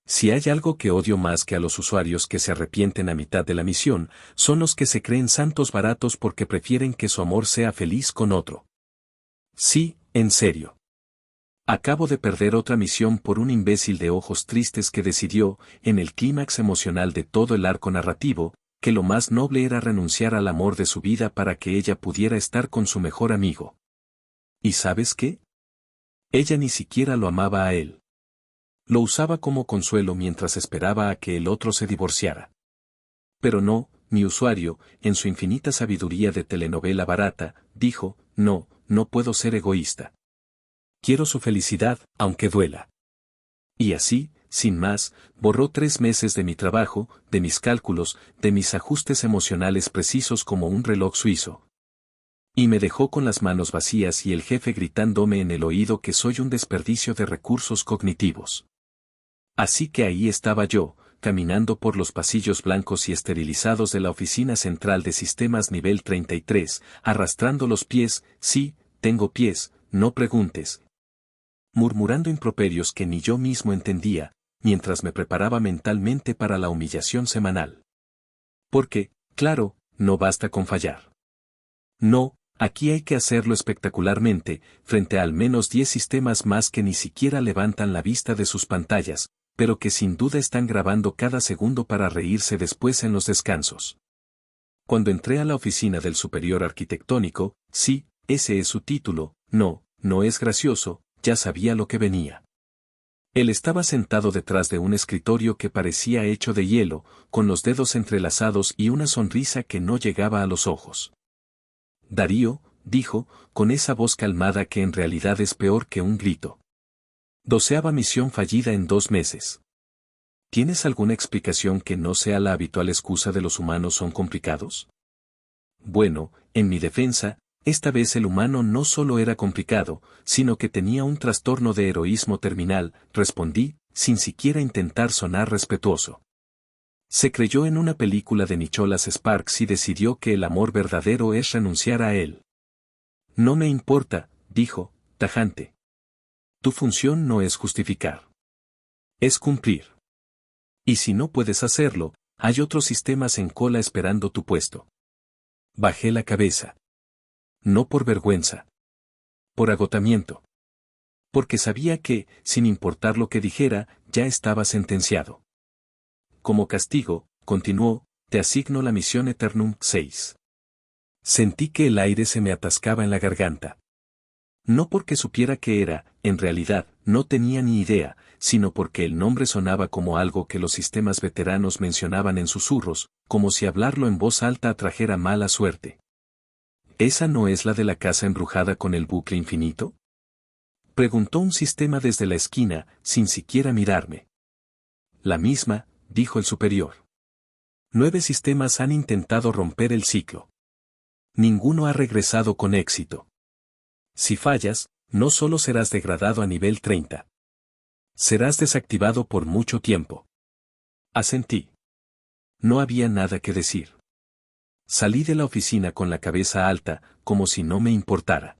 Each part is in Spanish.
Si hay algo que odio más que a los usuarios que se arrepienten a mitad de la misión, son los que se creen santos baratos porque prefieren que su amor sea feliz con otro. Sí, en serio. Acabo de perder otra misión por un imbécil de ojos tristes que decidió, en el clímax emocional de todo el arco narrativo, que lo más noble era renunciar al amor de su vida para que ella pudiera estar con su mejor amigo. ¿Y sabes qué? Ella ni siquiera lo amaba a él. Lo usaba como consuelo mientras esperaba a que el otro se divorciara. Pero no, mi usuario, en su infinita sabiduría de telenovela barata, dijo, no, no puedo ser egoísta. Quiero su felicidad, aunque duela. Y así, sin más, borró 3 meses de mi trabajo, de mis cálculos, de mis ajustes emocionales precisos como un reloj suizo. Y me dejó con las manos vacías y el jefe gritándome en el oído que soy un desperdicio de recursos cognitivos. Así que ahí estaba yo, caminando por los pasillos blancos y esterilizados de la oficina central de sistemas nivel 33, arrastrando los pies, sí, tengo pies, no preguntes. Murmurando improperios que ni yo mismo entendía, mientras me preparaba mentalmente para la humillación semanal. Porque, claro, no basta con fallar. No, aquí hay que hacerlo espectacularmente, frente a al menos 10 sistemas más que ni siquiera levantan la vista de sus pantallas, pero que sin duda están grabando cada segundo para reírse después en los descansos. Cuando entré a la oficina del superior arquitectónico, sí, ese es su título, no es gracioso, ya sabía lo que venía. Él estaba sentado detrás de un escritorio que parecía hecho de hielo, con los dedos entrelazados y una sonrisa que no llegaba a los ojos. Darío, dijo, con esa voz calmada que en realidad es peor que un grito. 12ª misión fallida en 2 meses. ¿Tienes alguna explicación que no sea la habitual excusa de los humanos son complicados? Bueno, en mi defensa, esta vez el humano no solo era complicado, sino que tenía un trastorno de heroísmo terminal, respondí, sin siquiera intentar sonar respetuoso. Se creyó en una película de Nicholas Sparks y decidió que el amor verdadero es renunciar a él. No me importa, dijo, tajante. Tu función no es justificar. Es cumplir. Y si no puedes hacerlo, hay otros sistemas en cola esperando tu puesto. Bajé la cabeza. No por vergüenza. Por agotamiento. Porque sabía que, sin importar lo que dijera, ya estaba sentenciado. Como castigo, continuó, te asigno la misión Eternum 6. Sentí que el aire se me atascaba en la garganta. No porque supiera qué era, en realidad, no tenía ni idea, sino porque el nombre sonaba como algo que los sistemas veteranos mencionaban en susurros, como si hablarlo en voz alta atrajera mala suerte. ¿Esa no es la de la casa embrujada con el bucle infinito? Preguntó un sistema desde la esquina, sin siquiera mirarme. La misma, dijo el superior. 9 sistemas han intentado romper el ciclo. Ninguno ha regresado con éxito. Si fallas, no solo serás degradado a nivel 30. Serás desactivado por mucho tiempo. Asentí. No había nada que decir. Salí de la oficina con la cabeza alta, como si no me importara.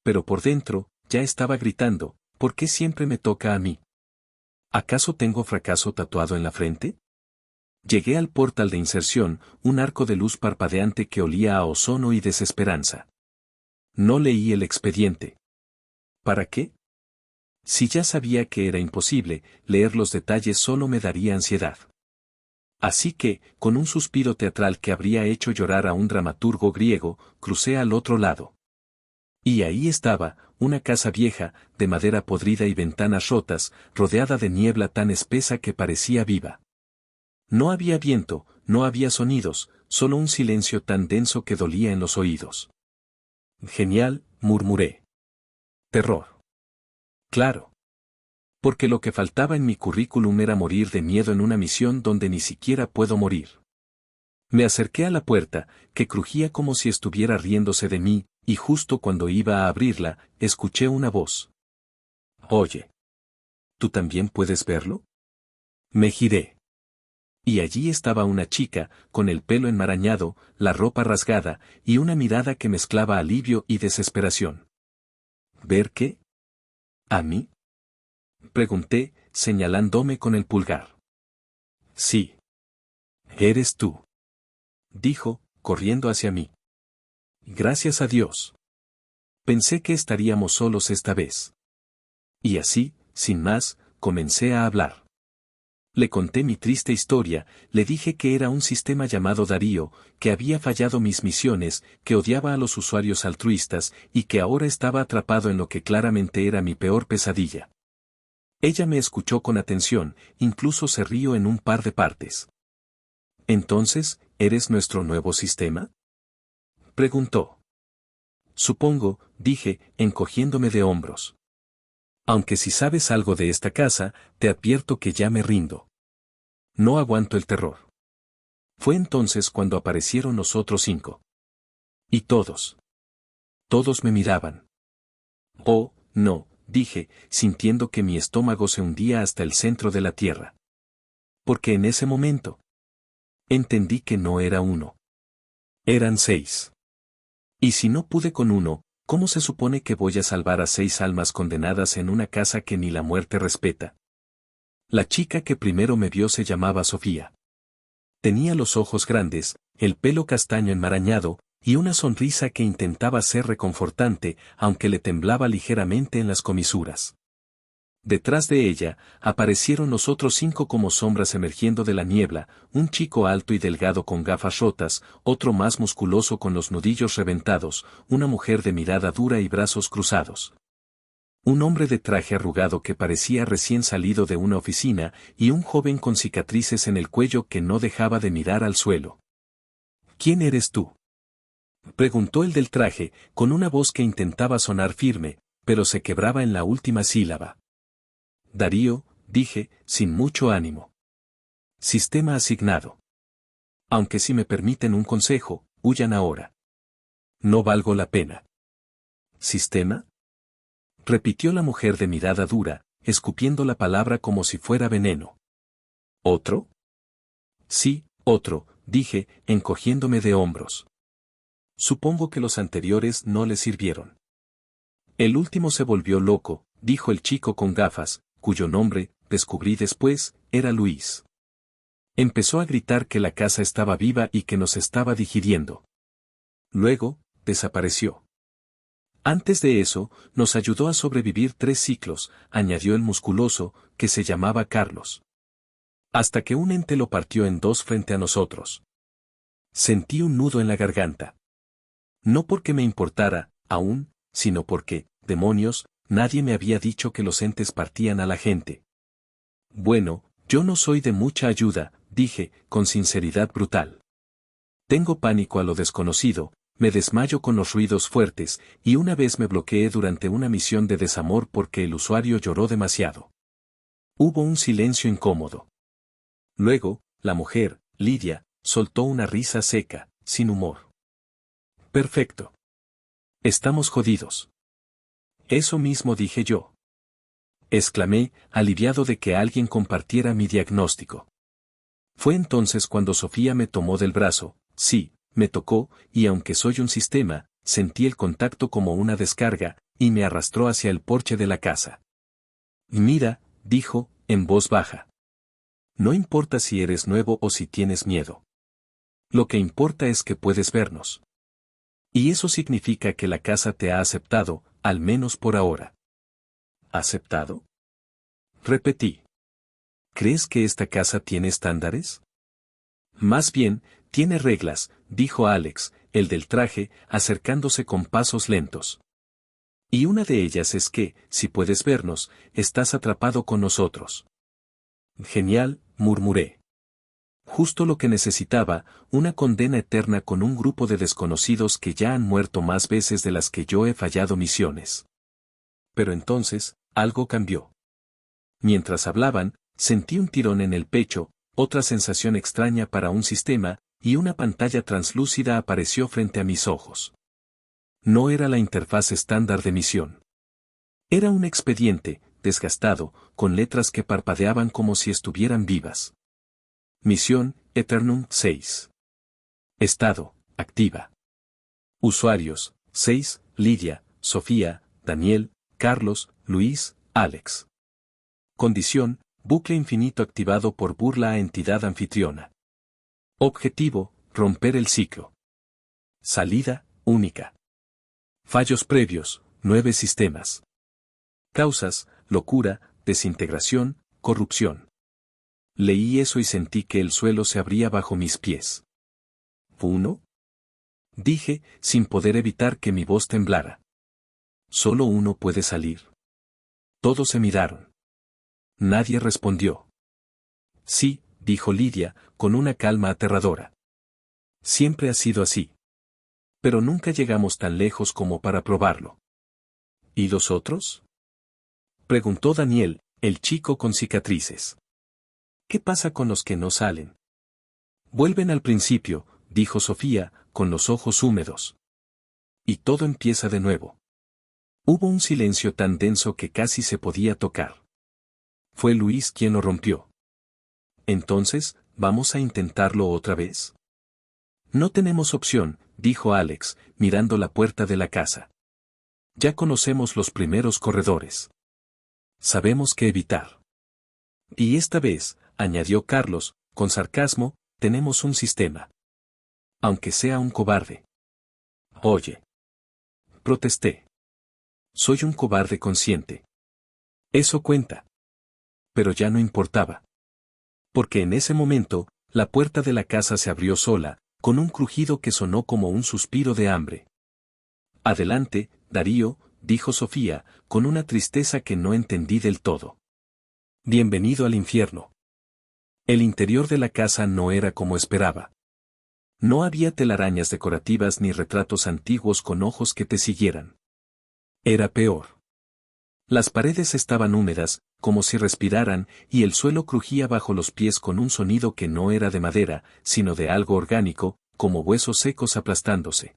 Pero por dentro, ya estaba gritando, ¿por qué siempre me toca a mí? ¿Acaso tengo fracaso tatuado en la frente? Llegué al portal de inserción, un arco de luz parpadeante que olía a ozono y desesperanza. No leí el expediente. ¿Para qué? Si ya sabía que era imposible, leer los detalles solo me daría ansiedad. Así que, con un suspiro teatral que habría hecho llorar a un dramaturgo griego, crucé al otro lado. Y ahí estaba, una casa vieja, de madera podrida y ventanas rotas, rodeada de niebla tan espesa que parecía viva. No había viento, no había sonidos, solo un silencio tan denso que dolía en los oídos. Genial, murmuré. Terror. Claro. Porque lo que faltaba en mi currículum era morir de miedo en una misión donde ni siquiera puedo morir. Me acerqué a la puerta, que crujía como si estuviera riéndose de mí, y justo cuando iba a abrirla, escuché una voz. Oye. ¿Tú también puedes verlo? Me giré. Y allí estaba una chica, con el pelo enmarañado, la ropa rasgada, y una mirada que mezclaba alivio y desesperación. ¿Ver qué? ¿A mí? Pregunté, señalándome con el pulgar. Sí. Eres tú. Dijo, corriendo hacia mí. Gracias a Dios. Pensé que estaríamos solos esta vez. Y así, sin más, comencé a hablar. Le conté mi triste historia, le dije que era un sistema llamado Darío, que había fallado mis misiones, que odiaba a los usuarios altruistas, y que ahora estaba atrapado en lo que claramente era mi peor pesadilla. Ella me escuchó con atención, incluso se rió en un par de partes. ¿Entonces, eres nuestro nuevo sistema? Preguntó. Supongo, dije, encogiéndome de hombros. Aunque si sabes algo de esta casa, te advierto que ya me rindo. No aguanto el terror. Fue entonces cuando aparecieron los otros 5. Y todos. Todos me miraban. Oh, no, dije, sintiendo que mi estómago se hundía hasta el centro de la tierra. Porque en ese momento entendí que no era uno. Eran 6. Y si no pude con uno, ¿cómo se supone que voy a salvar a 6 almas condenadas en una casa que ni la muerte respeta? La chica que primero me vio se llamaba Sofía. Tenía los ojos grandes, el pelo castaño enmarañado, y una sonrisa que intentaba ser reconfortante, aunque le temblaba ligeramente en las comisuras. Detrás de ella, aparecieron los otros 5 como sombras emergiendo de la niebla, un chico alto y delgado con gafas rotas, otro más musculoso con los nudillos reventados, una mujer de mirada dura y brazos cruzados. Un hombre de traje arrugado que parecía recién salido de una oficina, y un joven con cicatrices en el cuello que no dejaba de mirar al suelo. ¿Quién eres tú?, preguntó el del traje, con una voz que intentaba sonar firme, pero se quebraba en la última sílaba. Darío, dije, sin mucho ánimo. Sistema asignado. Aunque si me permiten un consejo, huyan ahora. No valgo la pena. ¿Sistema?, repitió la mujer de mirada dura, escupiendo la palabra como si fuera veneno. ¿Otro? Sí, otro, dije, encogiéndome de hombros. Supongo que los anteriores no le sirvieron. El último se volvió loco, dijo el chico con gafas, cuyo nombre, descubrí después, era Luis. Empezó a gritar que la casa estaba viva y que nos estaba digiriendo. Luego, desapareció. Antes de eso, nos ayudó a sobrevivir 3 ciclos, añadió el musculoso, que se llamaba Carlos. Hasta que un ente lo partió en 2 frente a nosotros. Sentí un nudo en la garganta. No porque me importara, aún, sino porque, demonios, nadie me había dicho que los entes partían a la gente. Bueno, yo no soy de mucha ayuda, dije, con sinceridad brutal. Tengo pánico a lo desconocido, me desmayo con los ruidos fuertes, y una vez me bloqueé durante una misión de desamor porque el usuario lloró demasiado. Hubo un silencio incómodo. Luego, la mujer, Lidia, soltó una risa seca, sin humor. Perfecto. Estamos jodidos. Eso mismo dije yo. Exclamé, aliviado de que alguien compartiera mi diagnóstico. Fue entonces cuando Sofía me tomó del brazo, sí, me tocó, y aunque soy un sistema, sentí el contacto como una descarga, y me arrastró hacia el porche de la casa. Mira, dijo, en voz baja. No importa si eres nuevo o si tienes miedo. Lo que importa es que puedes vernos. Y eso significa que la casa te ha aceptado, al menos por ahora. ¿Aceptado?, repetí. ¿Crees que esta casa tiene estándares? Más bien, tiene reglas, dijo Alex, el del traje, acercándose con pasos lentos. Y una de ellas es que, si puedes vernos, estás atrapado con nosotros. Genial, murmuré. Justo lo que necesitaba, una condena eterna con un grupo de desconocidos que ya han muerto más veces de las que yo he fallado misiones. Pero entonces, algo cambió. Mientras hablaban, sentí un tirón en el pecho, otra sensación extraña para un sistema, y una pantalla translúcida apareció frente a mis ojos. No era la interfaz estándar de misión. Era un expediente, desgastado, con letras que parpadeaban como si estuvieran vivas. Misión, Eternum 6. Estado, activa. Usuarios, 6, Lidia, Sofía, Daniel, Carlos, Luis, Alex. Condición, Bucle infinito activado por burla a entidad anfitriona. Objetivo, romper el ciclo. Salida, única. Fallos previos, 9 sistemas. Causas, locura, desintegración, corrupción. Leí eso y sentí que el suelo se abría bajo mis pies. ¿Uno? Dije, sin poder evitar que mi voz temblara. Solo uno puede salir. Todos se miraron. Nadie respondió. Sí, dijo Lidia, con una calma aterradora. Siempre ha sido así. Pero nunca llegamos tan lejos como para probarlo. ¿Y los otros? Preguntó Daniel, el chico con cicatrices. ¿Qué pasa con los que no salen? Vuelven al principio, dijo Sofía, con los ojos húmedos. Y todo empieza de nuevo. Hubo un silencio tan denso que casi se podía tocar. Fue Luis quien lo rompió. Entonces, ¿vamos a intentarlo otra vez? No tenemos opción, dijo Alex, mirando la puerta de la casa. Ya conocemos los primeros corredores. Sabemos qué evitar. Y esta vez, añadió Carlos, con sarcasmo, tenemos un sistema. Aunque sea un cobarde. Oye. Protesté. Soy un cobarde consciente. Eso cuenta. Pero ya no importaba. Porque en ese momento, la puerta de la casa se abrió sola, con un crujido que sonó como un suspiro de hambre. Adelante, Darío, dijo Sofía, con una tristeza que no entendí del todo. Bienvenido al infierno. El interior de la casa no era como esperaba. No había telarañas decorativas ni retratos antiguos con ojos que te siguieran. Era peor. Las paredes estaban húmedas, como si respiraran, y el suelo crujía bajo los pies con un sonido que no era de madera, sino de algo orgánico, como huesos secos aplastándose.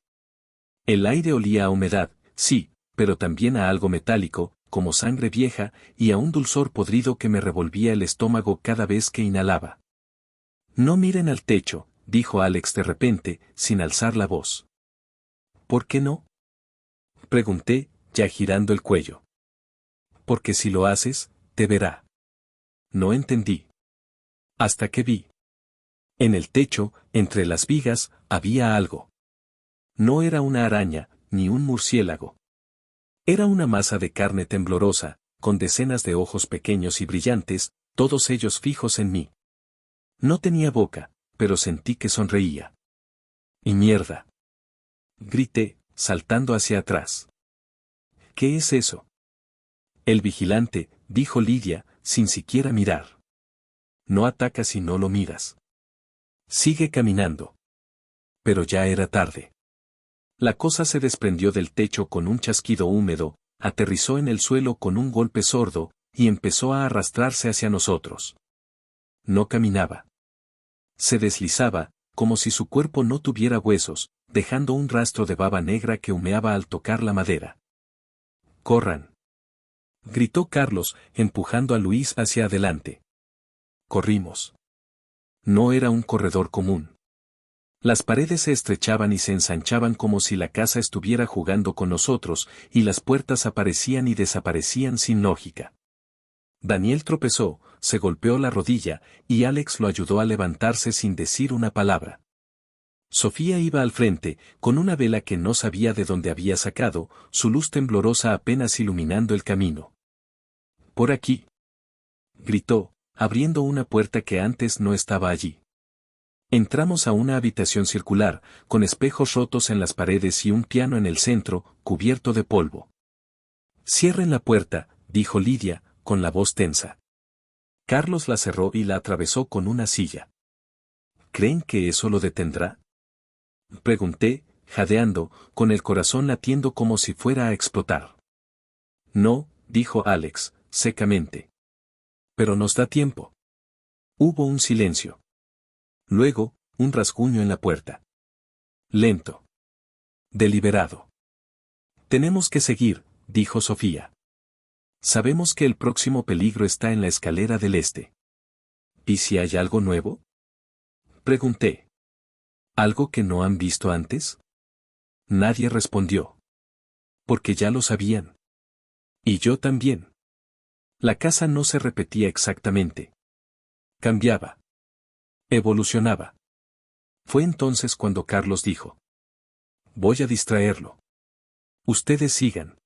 El aire olía a humedad, sí, pero también a algo metálico, como sangre vieja, y a un dulzor podrido que me revolvía el estómago cada vez que inhalaba. No miren al techo, dijo Alex de repente, sin alzar la voz. ¿Por qué no? Pregunté, ya girando el cuello. Porque si lo haces, te verá. No entendí. Hasta que vi. En el techo, entre las vigas, había algo. No era una araña, ni un murciélago. Era una masa de carne temblorosa, con decenas de ojos pequeños y brillantes, todos ellos fijos en mí. No tenía boca, pero sentí que sonreía. ¡Y mierda! Grité, saltando hacia atrás. ¿Qué es eso? El vigilante, dijo Lidia, sin siquiera mirar. No atacas si no lo miras. Sigue caminando. Pero ya era tarde. La cosa se desprendió del techo con un chasquido húmedo, aterrizó en el suelo con un golpe sordo, y empezó a arrastrarse hacia nosotros. No caminaba. Se deslizaba, como si su cuerpo no tuviera huesos, dejando un rastro de baba negra que humeaba al tocar la madera. ¡Corran! Gritó Carlos, empujando a Luis hacia adelante. Corrimos. No era un corredor común. Las paredes se estrechaban y se ensanchaban como si la casa estuviera jugando con nosotros, y las puertas aparecían y desaparecían sin lógica. Daniel tropezó, se golpeó la rodilla, y Alex lo ayudó a levantarse sin decir una palabra. Sofía iba al frente, con una vela que no sabía de dónde había sacado, su luz temblorosa apenas iluminando el camino. «Por aquí», gritó, abriendo una puerta que antes no estaba allí. Entramos a una habitación circular, con espejos rotos en las paredes y un piano en el centro, cubierto de polvo. «Cierren la puerta», dijo Lidia, con la voz tensa. Carlos la cerró y la atravesó con una silla. «¿Creen que eso lo detendrá?», pregunté, jadeando, con el corazón latiendo como si fuera a explotar. «No», dijo Alex, secamente. «Pero nos da tiempo». Hubo un silencio. Luego, un rasguño en la puerta. Lento. Deliberado. «Tenemos que seguir», dijo Sofía. «Sabemos que el próximo peligro está en la escalera del este». «¿Y si hay algo nuevo?», pregunté. «¿Algo que no han visto antes?». Nadie respondió. Porque ya lo sabían. Y yo también. La casa no se repetía exactamente. Cambiaba. Evolucionaba. Fue entonces cuando Carlos dijo: voy a distraerlo. Ustedes sigan.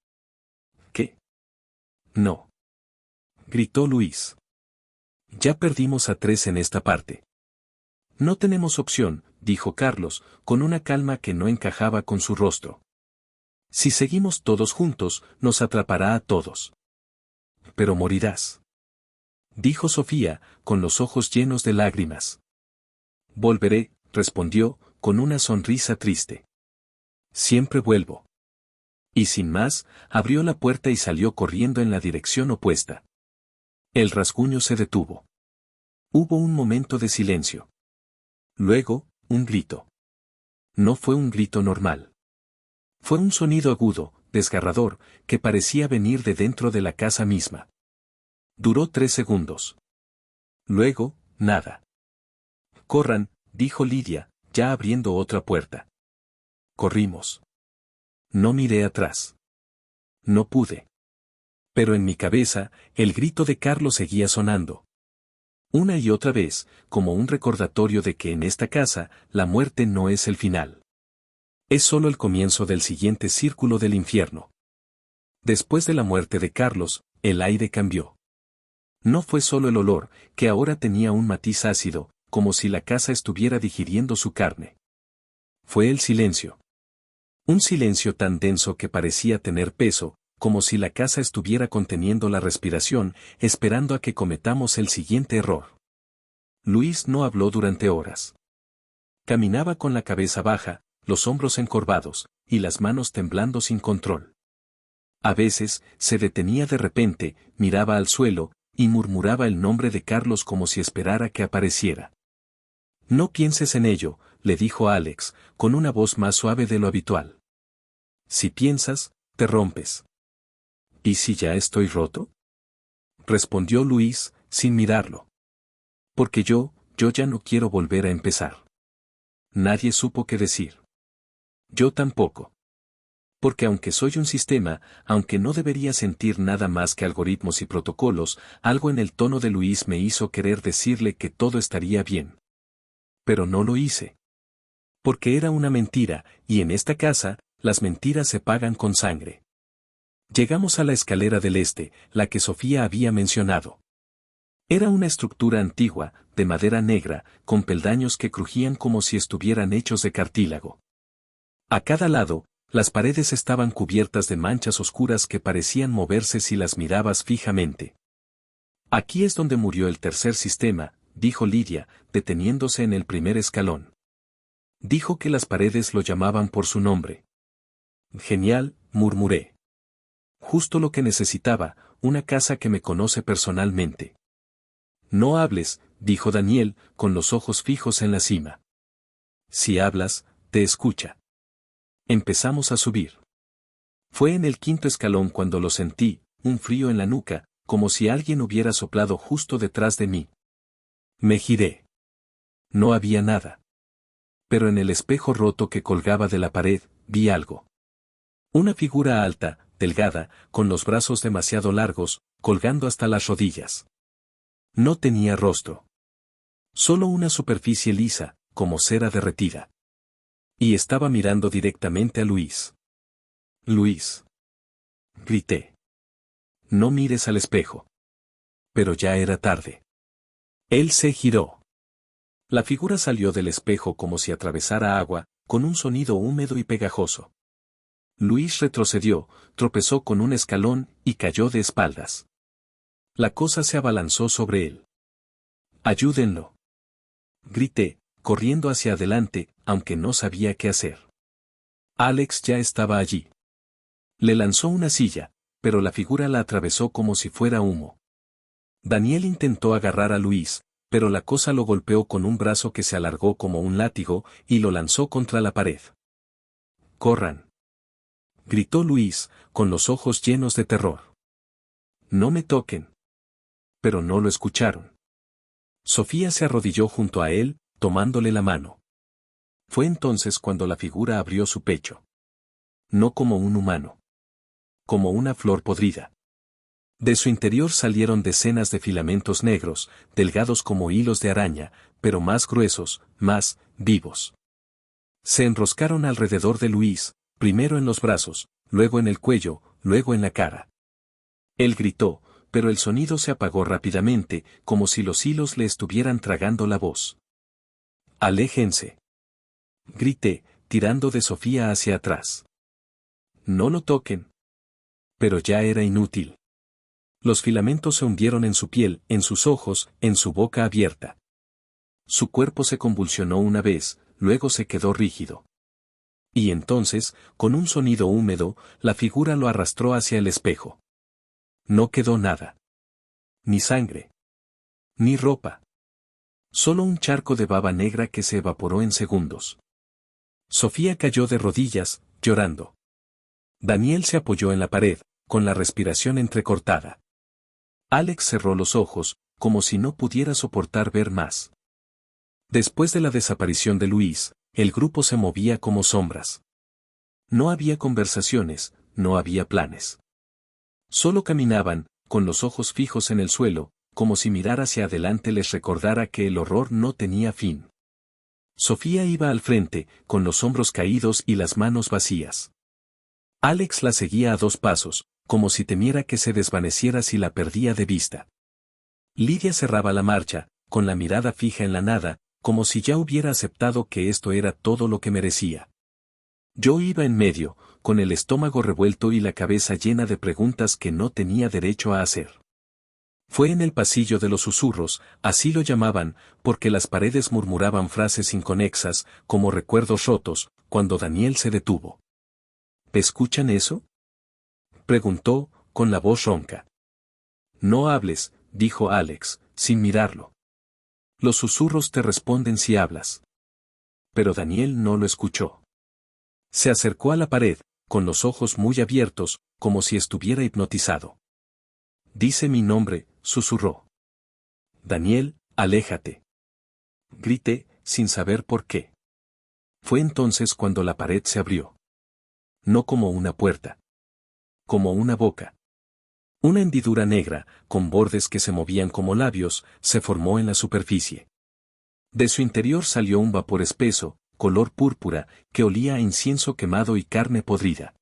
¿Qué? No. Gritó Luis. Ya perdimos a 3 en esta parte. No tenemos opción, dijo Carlos, con una calma que no encajaba con su rostro. Si seguimos todos juntos, nos atrapará a todos. Pero morirás. Dijo Sofía, con los ojos llenos de lágrimas. Volveré, respondió, con una sonrisa triste. Siempre vuelvo. Y sin más, abrió la puerta y salió corriendo en la dirección opuesta. El rasguño se detuvo. Hubo un momento de silencio. Luego, un grito. No fue un grito normal. Fue un sonido agudo, desgarrador, que parecía venir de dentro de la casa misma. Duró 3 segundos. Luego, nada. Corran, dijo Lidia, ya abriendo otra puerta. Corrimos. No miré atrás. No pude. Pero en mi cabeza, el grito de Carlos seguía sonando. Una y otra vez, como un recordatorio de que en esta casa, la muerte no es el final. Es solo el comienzo del siguiente círculo del infierno. Después de la muerte de Carlos, el aire cambió. No fue solo el olor, que ahora tenía un matiz ácido, como si la casa estuviera digiriendo su carne. Fue el silencio. Un silencio tan denso que parecía tener peso, como si la casa estuviera conteniendo la respiración, esperando a que cometamos el siguiente error. Luis no habló durante horas. Caminaba con la cabeza baja, los hombros encorvados, y las manos temblando sin control. A veces, se detenía de repente, miraba al suelo, y murmuraba el nombre de Carlos como si esperara que apareciera. No pienses en ello, le dijo Alex, con una voz más suave de lo habitual. Si piensas, te rompes. ¿Y si ya estoy roto? Respondió Luis, sin mirarlo. Porque yo ya no quiero volver a empezar. Nadie supo qué decir. Yo tampoco. Porque aunque soy un sistema, aunque no debería sentir nada más que algoritmos y protocolos, algo en el tono de Luis me hizo querer decirle que todo estaría bien. Pero no lo hice. Porque era una mentira, y en esta casa, las mentiras se pagan con sangre. Llegamos a la escalera del este, la que Sofía había mencionado. Era una estructura antigua, de madera negra, con peldaños que crujían como si estuvieran hechos de cartílago. A cada lado, las paredes estaban cubiertas de manchas oscuras que parecían moverse si las mirabas fijamente. Aquí es donde murió el tercer sistema, dijo Lidia, deteniéndose en el primer escalón. Dijo que las paredes lo llamaban por su nombre. Genial, murmuré. Justo lo que necesitaba, una casa que me conoce personalmente. No hables, dijo Daniel, con los ojos fijos en la cima. Si hablas, te escucha. Empezamos a subir. Fue en el 5.º escalón cuando lo sentí, un frío en la nuca, como si alguien hubiera soplado justo detrás de mí. Me giré. No había nada. Pero en el espejo roto que colgaba de la pared, vi algo. Una figura alta, delgada, con los brazos demasiado largos, colgando hasta las rodillas. No tenía rostro. Solo una superficie lisa, como cera derretida. Y estaba mirando directamente a Luis. Luis. Grité. No mires al espejo. Pero ya era tarde. Él se giró. La figura salió del espejo como si atravesara agua, con un sonido húmedo y pegajoso. Luis retrocedió, tropezó con un escalón y cayó de espaldas. La cosa se abalanzó sobre él. ¡Ayúdenlo! Grité, corriendo hacia adelante, aunque no sabía qué hacer. Alex ya estaba allí. Le lanzó una silla, pero la figura la atravesó como si fuera humo. Daniel intentó agarrar a Luis, pero la cosa lo golpeó con un brazo que se alargó como un látigo y lo lanzó contra la pared. ¡Corran! Gritó Luis, con los ojos llenos de terror. No me toquen. Pero no lo escucharon. Sofía se arrodilló junto a él, tomándole la mano. Fue entonces cuando la figura abrió su pecho. No como un humano. Como una flor podrida. De su interior salieron decenas de filamentos negros, delgados como hilos de araña, pero más gruesos, más vivos. Se enroscaron alrededor de Luis, primero en los brazos, luego en el cuello, luego en la cara. Él gritó, pero el sonido se apagó rápidamente, como si los hilos le estuvieran tragando la voz. «Aléjense», grité, tirando de Sofía hacia atrás. «No lo toquen». Pero ya era inútil. Los filamentos se hundieron en su piel, en sus ojos, en su boca abierta. Su cuerpo se convulsionó una vez, luego se quedó rígido. Y entonces, con un sonido húmedo, la figura lo arrastró hacia el espejo. No quedó nada. Ni sangre. Ni ropa. Solo un charco de baba negra que se evaporó en segundos. Sofía cayó de rodillas, llorando. Daniel se apoyó en la pared, con la respiración entrecortada. Alex cerró los ojos, como si no pudiera soportar ver más. Después de la desaparición de Luis, el grupo se movía como sombras. No había conversaciones, no había planes. Solo caminaban, con los ojos fijos en el suelo, como si mirar hacia adelante les recordara que el horror no tenía fin. Sofía iba al frente, con los hombros caídos y las manos vacías. Alex la seguía a 2 pasos, como si temiera que se desvaneciera si la perdía de vista. Lidia cerraba la marcha, con la mirada fija en la nada, como si ya hubiera aceptado que esto era todo lo que merecía. Yo iba en medio, con el estómago revuelto y la cabeza llena de preguntas que no tenía derecho a hacer. Fue en el pasillo de los susurros, así lo llamaban, porque las paredes murmuraban frases inconexas, como recuerdos rotos, cuando Daniel se detuvo. ¿Escuchan eso?, preguntó, con la voz ronca. No hables, dijo Alex, sin mirarlo. Los susurros te responden si hablas. Pero Daniel no lo escuchó. Se acercó a la pared, con los ojos muy abiertos, como si estuviera hipnotizado. Dice mi nombre, susurró. Daniel, aléjate. Grité, sin saber por qué. Fue entonces cuando la pared se abrió. No como una puerta. Como una boca. Una hendidura negra, con bordes que se movían como labios, se formó en la superficie. De su interior salió un vapor espeso, color púrpura, que olía a incienso quemado y carne podrida.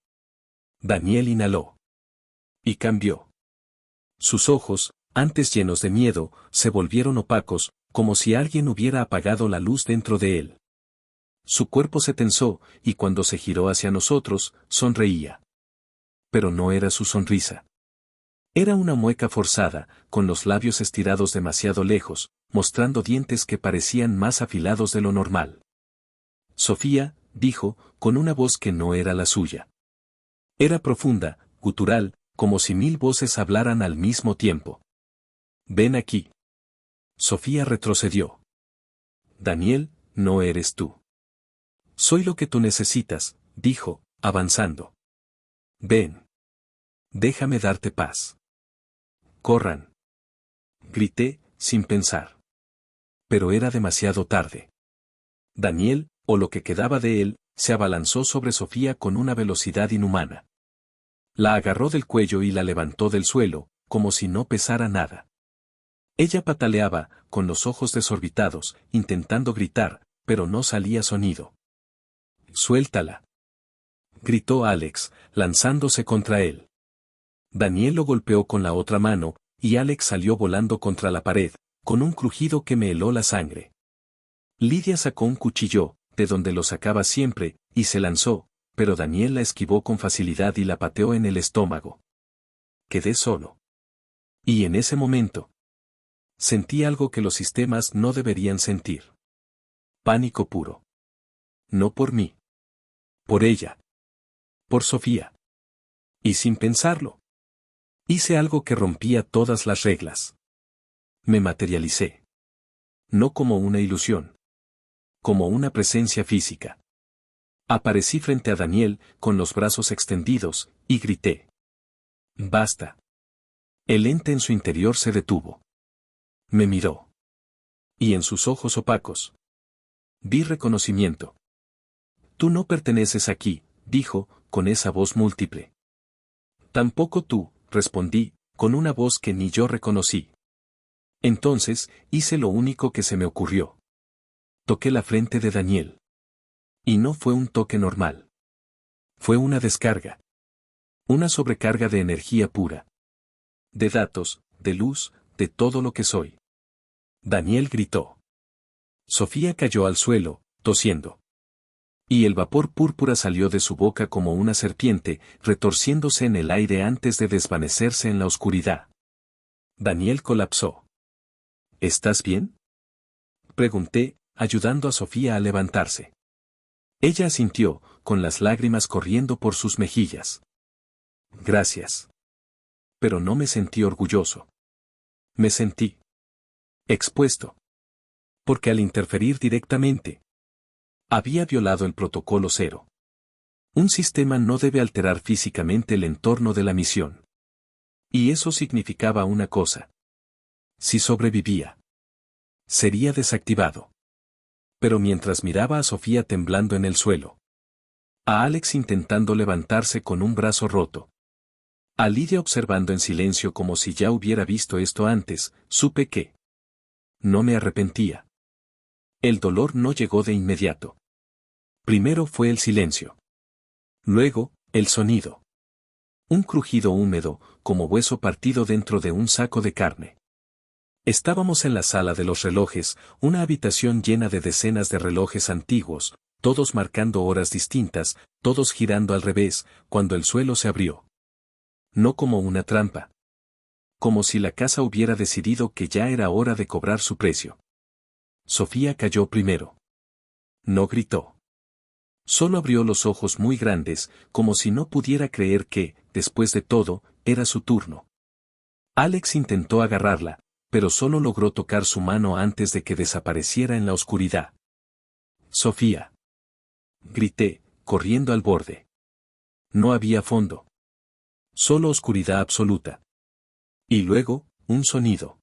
Daniel inhaló. Y cambió. Sus ojos, antes llenos de miedo, se volvieron opacos, como si alguien hubiera apagado la luz dentro de él. Su cuerpo se tensó, y cuando se giró hacia nosotros, sonreía. Pero no era su sonrisa. Era una mueca forzada, con los labios estirados demasiado lejos, mostrando dientes que parecían más afilados de lo normal. Sofía, dijo, con una voz que no era la suya. Era profunda, gutural, como si 1000 voces hablaran al mismo tiempo. Ven aquí. Sofía retrocedió. Daniel, no eres tú. Soy lo que tú necesitas, dijo, avanzando. Ven. Déjame darte paz. Corran. Grité, sin pensar. Pero era demasiado tarde. Daniel, o lo que quedaba de él, se abalanzó sobre Sofía con una velocidad inhumana. La agarró del cuello y la levantó del suelo, como si no pesara nada. Ella pataleaba, con los ojos desorbitados, intentando gritar, pero no salía sonido. Suéltala. Gritó Alex, lanzándose contra él. Daniel lo golpeó con la otra mano, y Alex salió volando contra la pared, con un crujido que me heló la sangre. Lidia sacó un cuchillo, de donde lo sacaba siempre, y se lanzó, pero Daniel la esquivó con facilidad y la pateó en el estómago. Quedé solo. Y en ese momento, sentí algo que los sistemas no deberían sentir. Pánico puro. No por mí. Por ella. Por Sofía. Y sin pensarlo. Hice algo que rompía todas las reglas. Me materialicé. No como una ilusión. Como una presencia física. Aparecí frente a Daniel, con los brazos extendidos, y grité. Basta. El ente en su interior se detuvo. Me miró. Y en sus ojos opacos vi reconocimiento. Tú no perteneces aquí, dijo, con esa voz múltiple. Tampoco tú, respondí, con una voz que ni yo reconocí. Entonces, hice lo único que se me ocurrió. Toqué la frente de Daniel. Y no fue un toque normal. Fue una descarga. Una sobrecarga de energía pura. De datos, de luz, de todo lo que soy. Daniel gritó. Sofía cayó al suelo, tosiendo. Y el vapor púrpura salió de su boca como una serpiente, retorciéndose en el aire antes de desvanecerse en la oscuridad. Daniel colapsó. ¿Estás bien? Pregunté, ayudando a Sofía a levantarse. Ella asintió, con las lágrimas corriendo por sus mejillas. Gracias. Pero no me sentí orgulloso. Me sentí expuesto. Porque al interferir directamente, había violado el protocolo cero. Un sistema no debe alterar físicamente el entorno de la misión. Y eso significaba una cosa. Si sobrevivía, sería desactivado. Pero mientras miraba a Sofía temblando en el suelo, a Alex intentando levantarse con un brazo roto, a Lidia observando en silencio como si ya hubiera visto esto antes, supe que no me arrepentía. El dolor no llegó de inmediato. Primero fue el silencio. Luego, el sonido. Un crujido húmedo, como hueso partido dentro de un saco de carne. Estábamos en la sala de los relojes, una habitación llena de decenas de relojes antiguos, todos marcando horas distintas, todos girando al revés, cuando el suelo se abrió. No como una trampa. Como si la casa hubiera decidido que ya era hora de cobrar su precio. Sofía cayó primero. No gritó. Solo abrió los ojos muy grandes, como si no pudiera creer que, después de todo, era su turno. Alex intentó agarrarla, pero solo logró tocar su mano antes de que desapareciera en la oscuridad. Sofía. Grité, corriendo al borde. No había fondo. Solo oscuridad absoluta. Y luego, un sonido.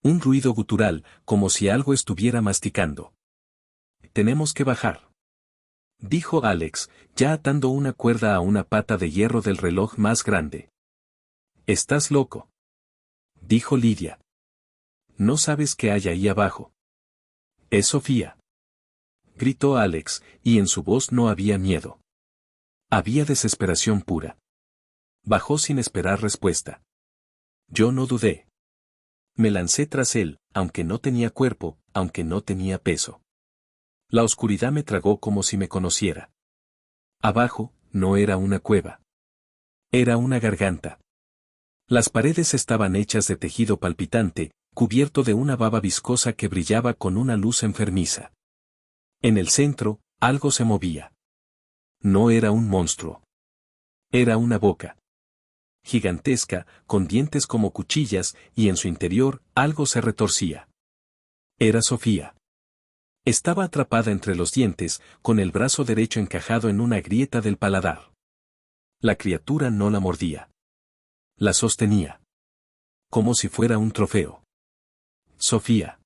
Un ruido gutural, como si algo estuviera masticando. Tenemos que bajar, dijo Alex, ya atando una cuerda a una pata de hierro del reloj más grande. ¿Estás loco?, dijo Lidia. ¿No sabes qué hay ahí abajo? Es Sofía, gritó Alex, y en su voz no había miedo. Había desesperación pura. Bajó sin esperar respuesta. Yo no dudé. Me lancé tras él, aunque no tenía cuerpo, aunque no tenía peso. La oscuridad me tragó como si me conociera. Abajo, no era una cueva. Era una garganta. Las paredes estaban hechas de tejido palpitante, cubierto de una baba viscosa que brillaba con una luz enfermiza. En el centro, algo se movía. No era un monstruo. Era una boca. Gigantesca, con dientes como cuchillas, y en su interior, algo se retorcía. Era Sofía. Estaba atrapada entre los dientes, con el brazo derecho encajado en una grieta del paladar. La criatura no la mordía. La sostenía. Como si fuera un trofeo. Sofía,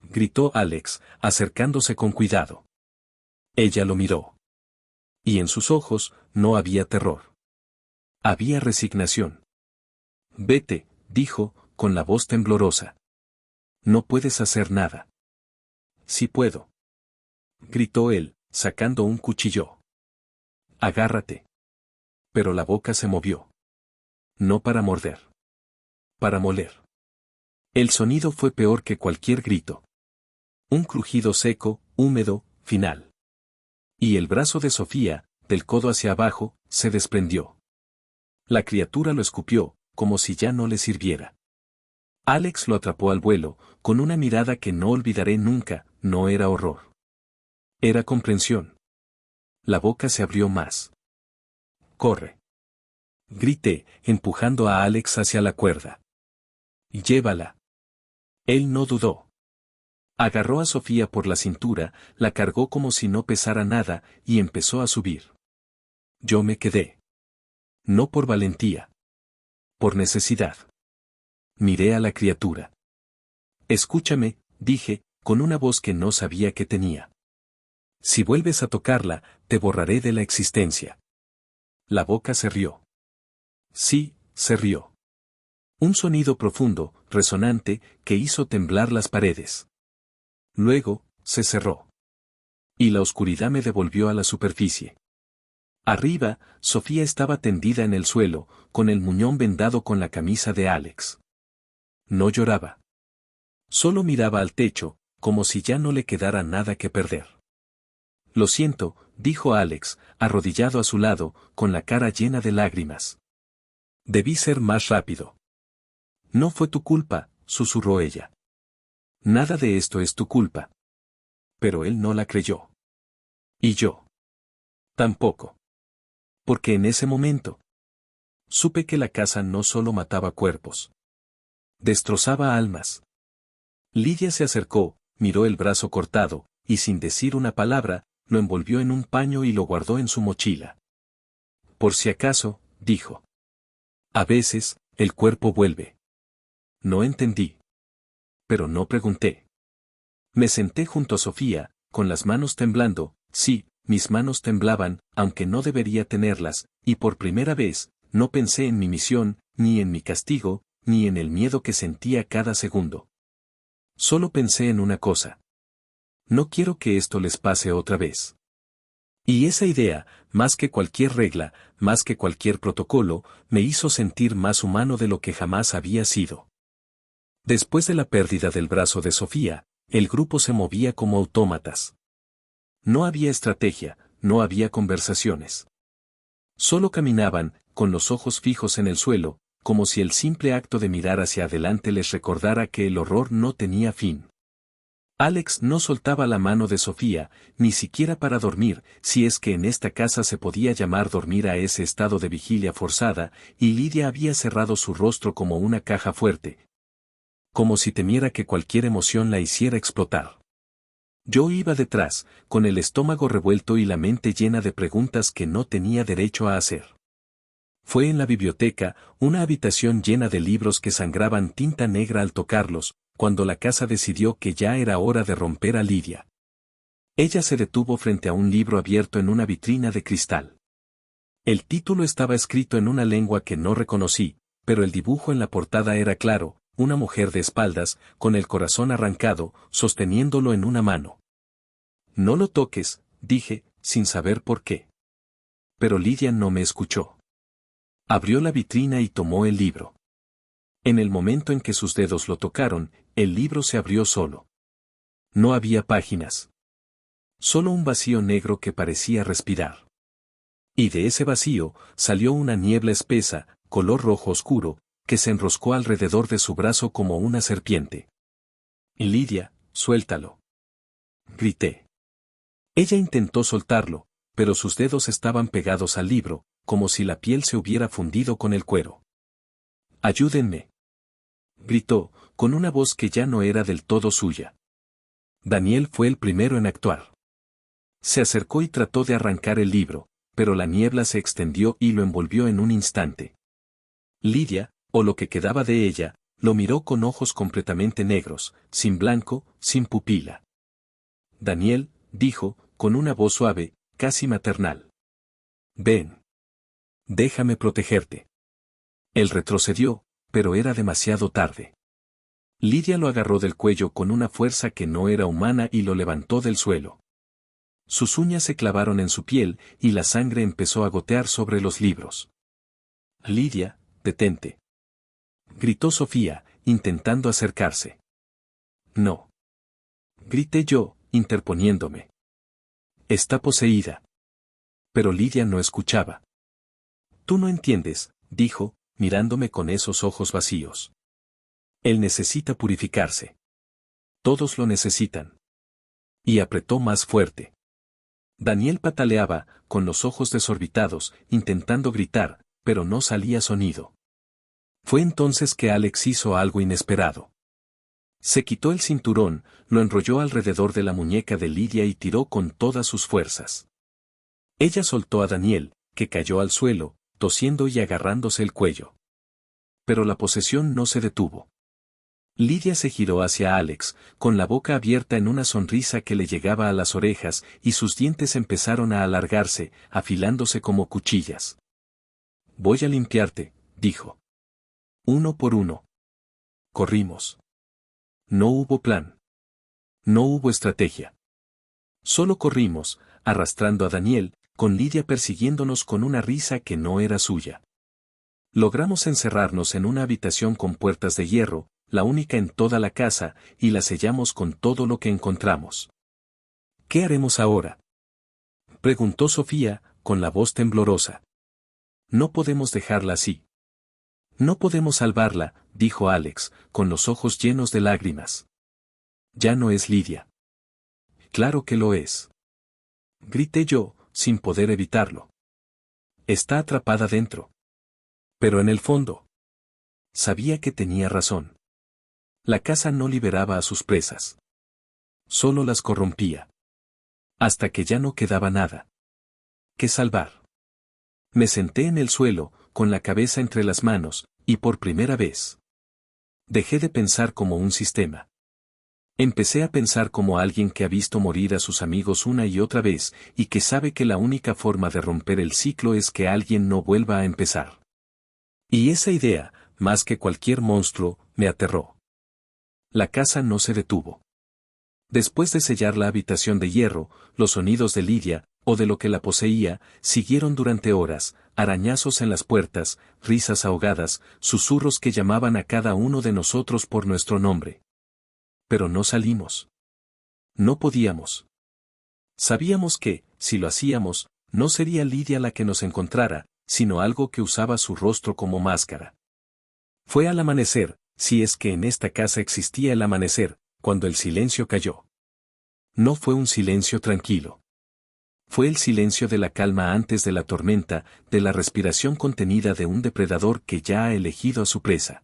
gritó Alex, acercándose con cuidado. Ella lo miró. Y en sus ojos, no había terror. Había resignación. Vete, dijo, con la voz temblorosa. No puedes hacer nada. Sí puedo, gritó él, sacando un cuchillo. Agárrate. Pero la boca se movió. No para morder. Para moler. El sonido fue peor que cualquier grito. Un crujido seco, húmedo, final. Y el brazo de Sofía, del codo hacia abajo, se desprendió. La criatura lo escupió, como si ya no le sirviera. Alex lo atrapó al vuelo, con una mirada que no olvidaré nunca. No era horror. Era comprensión. La boca se abrió más. Corre. Grité, empujando a Alex hacia la cuerda. Llévala. Él no dudó. Agarró a Sofía por la cintura, la cargó como si no pesara nada, y empezó a subir. Yo me quedé. No por valentía. Por necesidad. Miré a la criatura. Escúchame, dije, con una voz que no sabía que tenía. Si vuelves a tocarla, te borraré de la existencia. La boca se rió. Sí, se rió. Un sonido profundo, resonante, que hizo temblar las paredes. Luego, se cerró. Y la oscuridad me devolvió a la superficie. Arriba, Sofía estaba tendida en el suelo, con el muñón vendado con la camisa de Alex. No lloraba. Solo miraba al techo, como si ya no le quedara nada que perder. Lo siento, dijo Alex, arrodillado a su lado, con la cara llena de lágrimas. Debí ser más rápido. No fue tu culpa, susurró ella. Nada de esto es tu culpa. Pero él no la creyó. Y yo. Tampoco. Porque en ese momento supe que la casa no solo mataba cuerpos. Destrozaba almas. Lidia se acercó, miró el brazo cortado, y sin decir una palabra, lo envolvió en un paño y lo guardó en su mochila. Por si acaso, dijo. A veces, el cuerpo vuelve. No entendí. Pero no pregunté. Me senté junto a Sofía, con las manos temblando, sí, mis manos temblaban, aunque no debería tenerlas, y por primera vez, no pensé en mi misión, ni en mi castigo, ni en el miedo que sentía cada segundo. Solo pensé en una cosa. No quiero que esto les pase otra vez. Y esa idea, más que cualquier regla, más que cualquier protocolo, me hizo sentir más humano de lo que jamás había sido. Después de la pérdida del brazo de Sofía, el grupo se movía como autómatas. No había estrategia, no había conversaciones. Solo caminaban, con los ojos fijos en el suelo, como si el simple acto de mirar hacia adelante les recordara que el horror no tenía fin. Alex no soltaba la mano de Sofía, ni siquiera para dormir, si es que en esta casa se podía llamar dormir a ese estado de vigilia forzada, y Lidia había cerrado su rostro como una caja fuerte, como si temiera que cualquier emoción la hiciera explotar. Yo iba detrás, con el estómago revuelto y la mente llena de preguntas que no tenía derecho a hacer. Fue en la biblioteca, una habitación llena de libros que sangraban tinta negra al tocarlos, cuando la casa decidió que ya era hora de romper a Lidia. Ella se detuvo frente a un libro abierto en una vitrina de cristal. El título estaba escrito en una lengua que no reconocí, pero el dibujo en la portada era claro, una mujer de espaldas, con el corazón arrancado, sosteniéndolo en una mano. No lo toques, dije, sin saber por qué. Pero Lidia no me escuchó. Abrió la vitrina y tomó el libro. En el momento en que sus dedos lo tocaron, el libro se abrió solo. No había páginas. Solo un vacío negro que parecía respirar. Y de ese vacío, salió una niebla espesa, color rojo oscuro, que se enroscó alrededor de su brazo como una serpiente. Lidia, suéltalo. Grité. Ella intentó soltarlo, pero sus dedos estaban pegados al libro, como si la piel se hubiera fundido con el cuero. Ayúdenme. Gritó, con una voz que ya no era del todo suya. Daniel fue el primero en actuar. Se acercó y trató de arrancar el libro, pero la niebla se extendió y lo envolvió en un instante. Lidia, o lo que quedaba de ella, lo miró con ojos completamente negros, sin blanco, sin pupila. Daniel, dijo, con una voz suave, casi maternal. Ven. Déjame protegerte. Él retrocedió, pero era demasiado tarde. Lidia lo agarró del cuello con una fuerza que no era humana y lo levantó del suelo. Sus uñas se clavaron en su piel y la sangre empezó a gotear sobre los libros. Lidia, detente. Gritó Sofía, intentando acercarse. No. Grité yo, interponiéndome. Está poseída. Pero Lidia no escuchaba. Tú no entiendes, dijo, mirándome con esos ojos vacíos. Él necesita purificarse. Todos lo necesitan. Y apretó más fuerte. Daniel pataleaba, con los ojos desorbitados, intentando gritar, pero no salía sonido. Fue entonces que Alex hizo algo inesperado. Se quitó el cinturón, lo enrolló alrededor de la muñeca de Lidia y tiró con todas sus fuerzas. Ella soltó a Daniel, que cayó al suelo, tosiendo y agarrándose el cuello. Pero la posesión no se detuvo. Lidia se giró hacia Alex, con la boca abierta en una sonrisa que le llegaba a las orejas, y sus dientes empezaron a alargarse, afilándose como cuchillas. Voy a limpiarte, dijo. Uno por uno. Corrimos. No hubo plan. No hubo estrategia. Solo corrimos, arrastrando a Daniel, con Lidia persiguiéndonos con una risa que no era suya. Logramos encerrarnos en una habitación con puertas de hierro, la única en toda la casa, y la sellamos con todo lo que encontramos. ¿Qué haremos ahora?, preguntó Sofía, con la voz temblorosa. No podemos dejarla así. No podemos salvarla, dijo Alex, con los ojos llenos de lágrimas. Ya no es Lidia. Claro que lo es. Grité yo, sin poder evitarlo. Está atrapada dentro. Pero en el fondo. Sabía que tenía razón. La casa no liberaba a sus presas. Solo las corrompía. Hasta que ya no quedaba nada que salvar. Me senté en el suelo, con la cabeza entre las manos, y por primera vez dejé de pensar como un sistema. Empecé a pensar como alguien que ha visto morir a sus amigos una y otra vez, y que sabe que la única forma de romper el ciclo es que alguien no vuelva a empezar. Y esa idea, más que cualquier monstruo, me aterró. La casa no se detuvo. Después de sellar la habitación de hierro, los sonidos de Lidia, o de lo que la poseía, siguieron durante horas, arañazos en las puertas, risas ahogadas, susurros que llamaban a cada uno de nosotros por nuestro nombre. Pero no salimos. No podíamos. Sabíamos que, si lo hacíamos, no sería Lidia la que nos encontrara, sino algo que usaba su rostro como máscara. Fue al amanecer, si es que en esta casa existía el amanecer, cuando el silencio cayó. No fue un silencio tranquilo. Fue el silencio de la calma antes de la tormenta, de la respiración contenida de un depredador que ya ha elegido a su presa.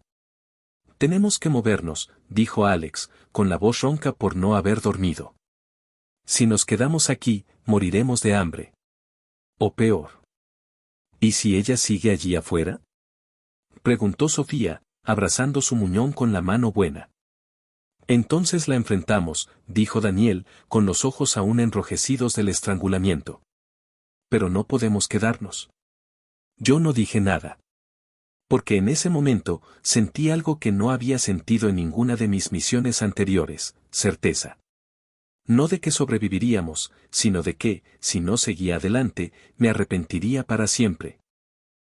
Tenemos que movernos, dijo Alex, con la voz ronca por no haber dormido. Si nos quedamos aquí, moriremos de hambre. O peor. ¿Y si ella sigue allí afuera?, preguntó Sofía, abrazando su muñón con la mano buena. Entonces la enfrentamos, dijo Daniel, con los ojos aún enrojecidos del estrangulamiento. Pero no podemos quedarnos. Yo no dije nada. Porque en ese momento, sentí algo que no había sentido en ninguna de mis misiones anteriores, certeza. No de que sobreviviríamos, sino de que, si no seguía adelante, me arrepentiría para siempre.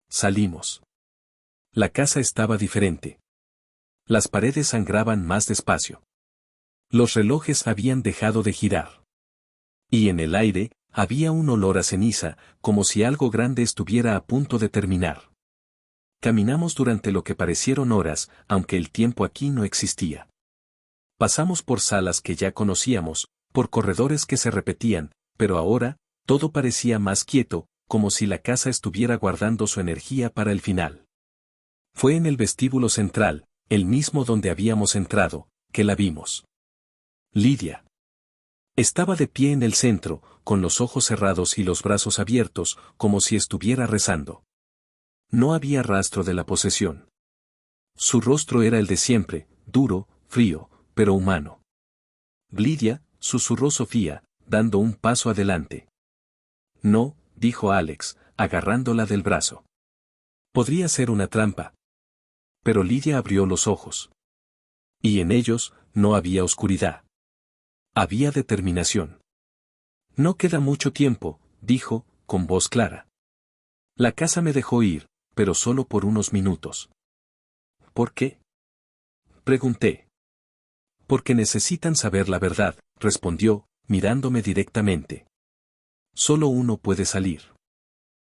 Salimos. La casa estaba diferente. Las paredes sangraban más despacio. Los relojes habían dejado de girar. Y en el aire, había un olor a ceniza, como si algo grande estuviera a punto de terminar. Caminamos durante lo que parecieron horas, aunque el tiempo aquí no existía. Pasamos por salas que ya conocíamos, por corredores que se repetían, pero ahora, todo parecía más quieto, como si la casa estuviera guardando su energía para el final. Fue en el vestíbulo central, el mismo donde habíamos entrado, que la vimos. Lidia. Estaba de pie en el centro, con los ojos cerrados y los brazos abiertos, como si estuviera rezando. No había rastro de la posesión. Su rostro era el de siempre, duro, frío, pero humano. Lidia, susurró Sofía, dando un paso adelante. No, dijo Alex, agarrándola del brazo. Podría ser una trampa. Pero Lidia abrió los ojos. Y en ellos, no había oscuridad. Había determinación. No queda mucho tiempo, dijo, con voz clara. La casa me dejó ir, pero solo por unos minutos. ¿Por qué?, pregunté. Porque necesitan saber la verdad, respondió, mirándome directamente. Solo uno puede salir.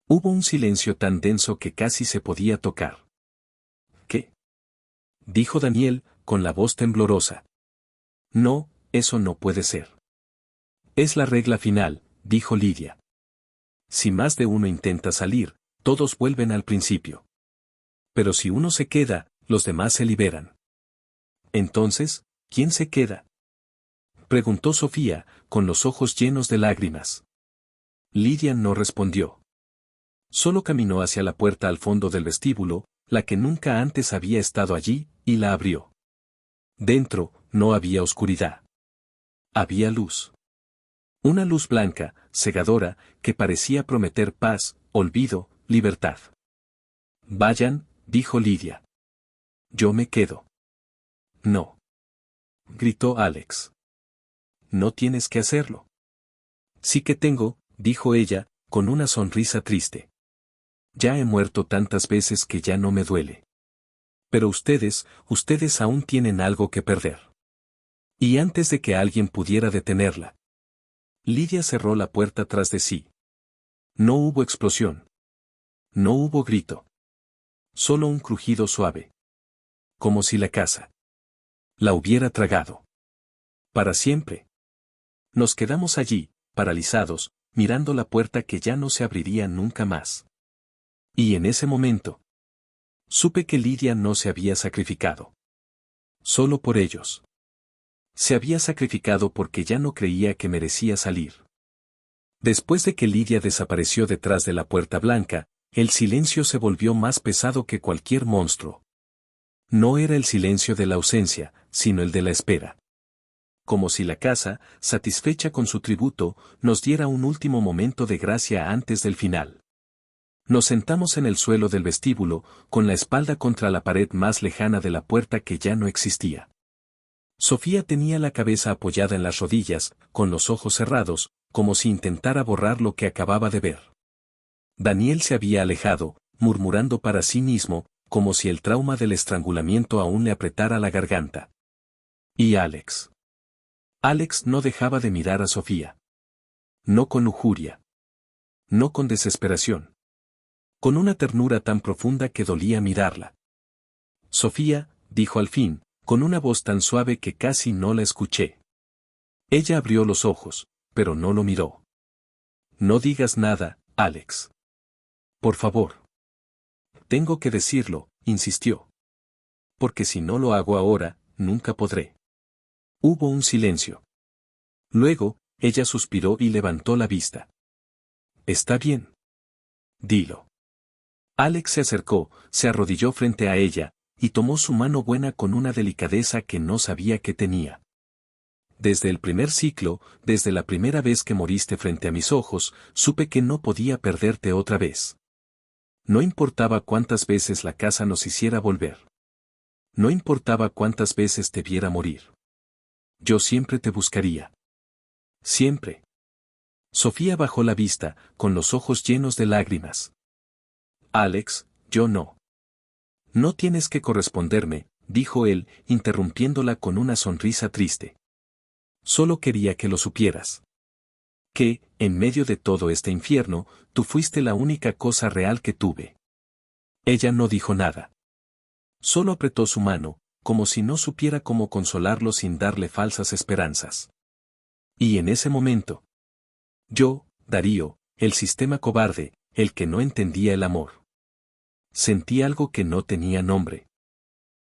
Hubo un silencio tan denso que casi se podía tocar. ¿Qué?, dijo Daniel, con la voz temblorosa. No, eso no puede ser. Es la regla final, dijo Lidia. Si más de uno intenta salir, todos vuelven al principio. Pero si uno se queda, los demás se liberan. Entonces, ¿quién se queda?, preguntó Sofía, con los ojos llenos de lágrimas. Lidia no respondió. Solo caminó hacia la puerta al fondo del vestíbulo, la que nunca antes había estado allí, y la abrió. Dentro, no había oscuridad. Había luz. Una luz blanca, cegadora, que parecía prometer paz, olvido, libertad. Vayan, dijo Lidia. Yo me quedo. No. Gritó Alex. No tienes que hacerlo. Sí que tengo, dijo ella, con una sonrisa triste. Ya he muerto tantas veces que ya no me duele. Pero ustedes aún tienen algo que perder. Y antes de que alguien pudiera detenerla, Lidia cerró la puerta tras de sí. No hubo explosión. No hubo grito. Solo un crujido suave. Como si la casa la hubiera tragado. Para siempre. Nos quedamos allí, paralizados, mirando la puerta que ya no se abriría nunca más. Y en ese momento, supe que Lidia no se había sacrificado. Solo por ellos. Se había sacrificado porque ya no creía que merecía salir. Después de que Lidia desapareció detrás de la puerta blanca, el silencio se volvió más pesado que cualquier monstruo. No era el silencio de la ausencia, sino el de la espera. Como si la casa, satisfecha con su tributo, nos diera un último momento de gracia antes del final. Nos sentamos en el suelo del vestíbulo, con la espalda contra la pared más lejana de la puerta que ya no existía. Sofía tenía la cabeza apoyada en las rodillas, con los ojos cerrados, como si intentara borrar lo que acababa de ver. Daniel se había alejado, murmurando para sí mismo, como si el trauma del estrangulamiento aún le apretara la garganta. ¿Y Alex? Alex no dejaba de mirar a Sofía. No con lujuria. No con desesperación. Con una ternura tan profunda que dolía mirarla. Sofía, dijo al fin, con una voz tan suave que casi no la escuché. Ella abrió los ojos, pero no lo miró. No digas nada, Alex. Por favor. Tengo que decirlo, insistió. Porque si no lo hago ahora, nunca podré. Hubo un silencio. Luego, ella suspiró y levantó la vista. Está bien. Dilo. Alex se acercó, se arrodilló frente a ella, y tomó su mano buena con una delicadeza que no sabía que tenía. Desde el primer ciclo, desde la primera vez que moriste frente a mis ojos, supe que no podía perderte otra vez. No importaba cuántas veces la casa nos hiciera volver. No importaba cuántas veces te viera morir. Yo siempre te buscaría. Siempre. Sofía bajó la vista, con los ojos llenos de lágrimas. Alex, yo no. No tienes que corresponderme, dijo él, interrumpiéndola con una sonrisa triste. Solo quería que lo supieras. Que, en medio de todo este infierno, tú fuiste la única cosa real que tuve. Ella no dijo nada. Solo apretó su mano, como si no supiera cómo consolarlo sin darle falsas esperanzas. Y en ese momento, yo, Darío, el sistema cobarde, el que no entendía el amor. Sentí algo que no tenía nombre.